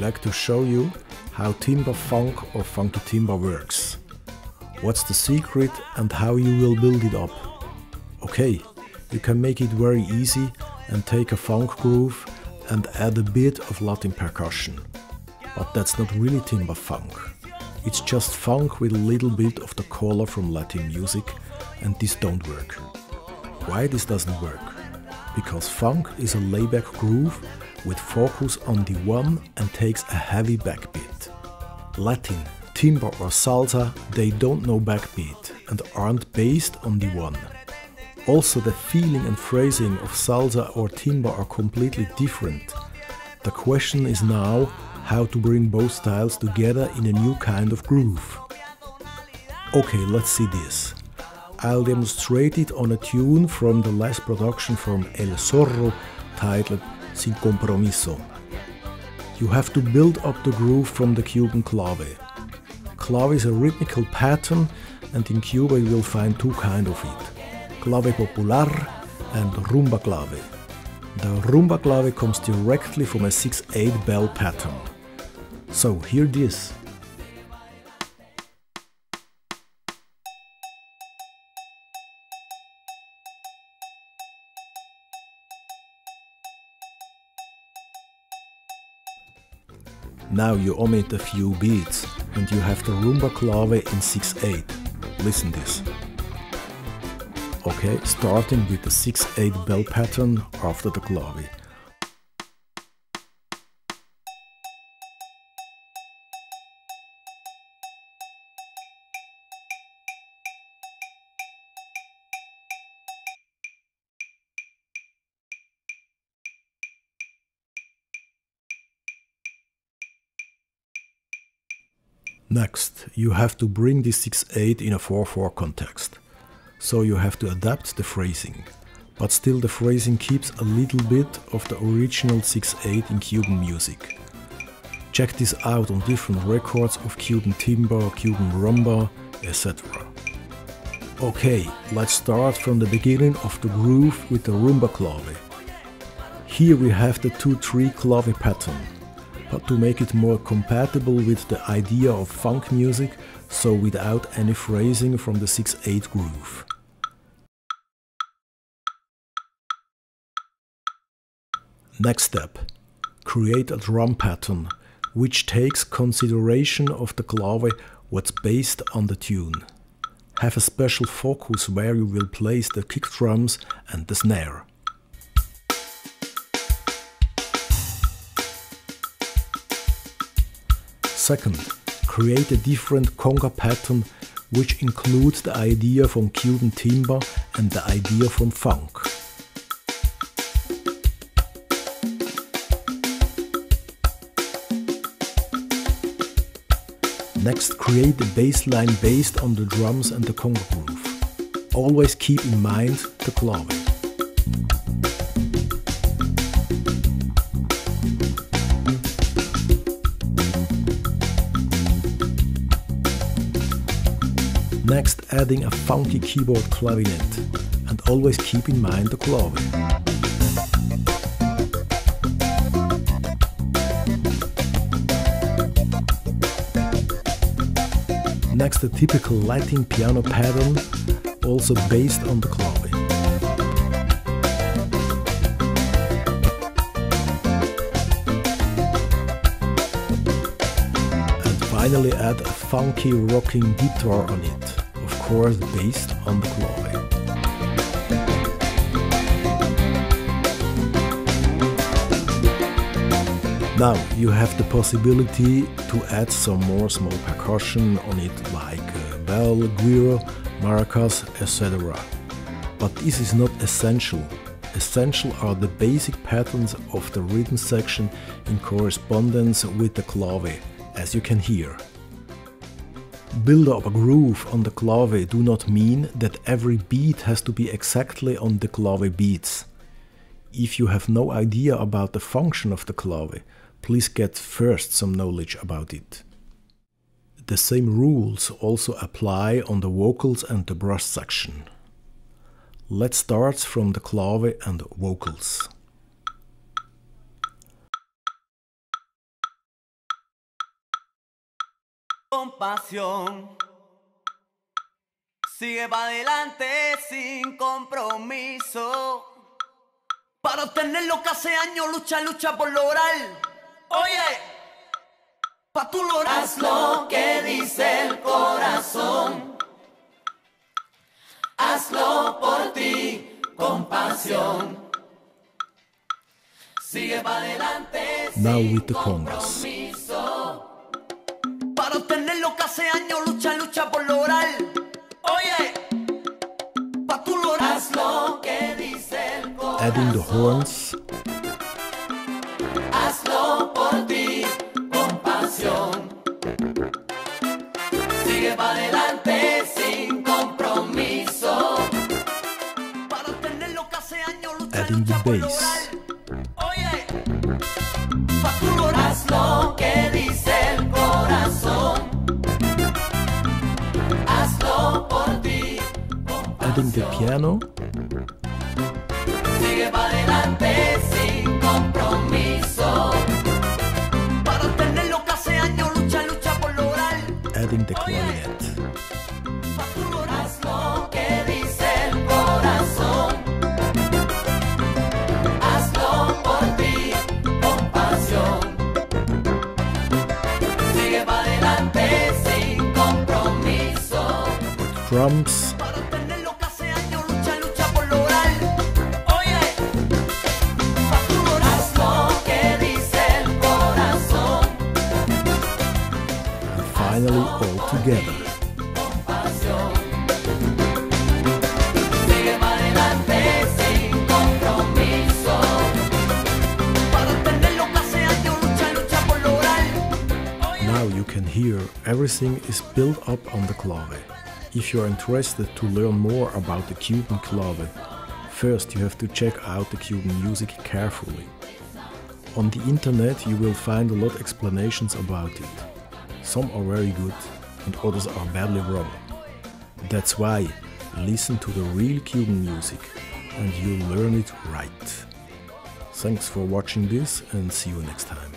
like to show you how timba funk or funky timba works. What's the secret and how you will build it up. Okay, you can make it very easy and take a funk groove and add a bit of Latin percussion. But that's not really timba funk. It's just funk with a little bit of the color from Latin music, and this don't work. Why this doesn't work? Because funk is a layback groove with focus on the one and takes a heavy backbeat. Latin, timba or salsa, they don't know backbeat and aren't based on the one. Also the feeling and phrasing of salsa or timba are completely different. The question is now how to bring both styles together in a new kind of groove. Okay, let's see this. I'll demonstrate it on a tune from the last production from El Zorro titled Sin Compromiso. You have to build up the groove from the Cuban clave. Clave is a rhythmical pattern, and in Cuba you will find two kinds of it. Clave popular and rumba clave. The rumba clave comes directly from a 6/8 bell pattern. So hear this. Now you omit a few beats and you have the rumba clave in 6/8. Listen this. Okay, starting with the 6/8 bell pattern after the clave. Next, you have to bring this 6/8 in a 4/4 context. So you have to adapt the phrasing. But still the phrasing keeps a little bit of the original 6/8 in Cuban music. Check this out on different records of Cuban timba, Cuban rumba, etc. Okay, let's start from the beginning of the groove with the rumba clave. Here we have the 2/3 clave pattern. But to make it more compatible with the idea of funk music, so without any phrasing from the 6/8 groove. Next step, create a drum pattern, which takes consideration of the clave what's based on the tune. Have a special focus where you will place the kick drums and the snare. Second, create a different conga pattern which includes the idea from Cuban timba and the idea from funk. Next, create a bass line based on the drums and the conga groove. Always keep in mind the clave. Next, adding a funky keyboard clavinet, and always keep in mind the clave. Next, a typical Latin piano pattern, also based on the clave. And finally add a funky rocking guitar on it. Of course based on the clave. Now you have the possibility to add some more small percussion on it, like bell, guiro, maracas, etc. But this is not essential. Essential are the basic patterns of the rhythm section in correspondence with the clave, as you can hear. Build up a groove on the clave do not mean that every beat has to be exactly on the clave beats. If you have no idea about the function of the clave, please get first some knowledge about it. The same rules also apply on the vocals and the brass section. Let's start from the clave and vocals. pasión. Sigue para adelante sin compromiso. Para obtener lo que hace años lucha por lograr. Oye, pa' tú lograr. Haz lo que dice el corazón. Hazlo por ti con pasión. Sigue para adelante Now sin with the congas. compromiso. Para obtener lo que hace años lucha por lograr. Oye, pa' tú lograr. Haz lo que dice el corazón. Adding the horns. Hazlo por ti con pasión. Sigue para adelante sin compromiso. Para obtener lo que hace años Adding the por bass. lograr. Oye, pa' tú lograr. Haz lo que dice el corazón. Hazlo por ti con pasión. Adding the piano. Sigue para adelante sin compromiso. Para obtener lo que hace años lucha por lograr. Adding the clarinet. Pa' tú lograr. Haz lo que dice el corazón. Hazlo por ti con pasión. Sigue para adelante sin compromiso. Drums. Para obtener lo que hace años lucha por lograr. Oye, pa' tú lograr. Haz lo que dice el corazón. And finally all together. Con pasión. Sigue para adelante sin compromiso. Para obtener lo que hace años lucha por lograr. Now you can hear everything is built up on the clave. If you are interested to learn more about the Cuban clave, first you have to check out the Cuban music carefully. On the internet you will find a lot of explanations about it. Some are very good and others are badly wrong. That's why listen to the real Cuban music and you'll learn it right. Thanks for watching this and see you next time.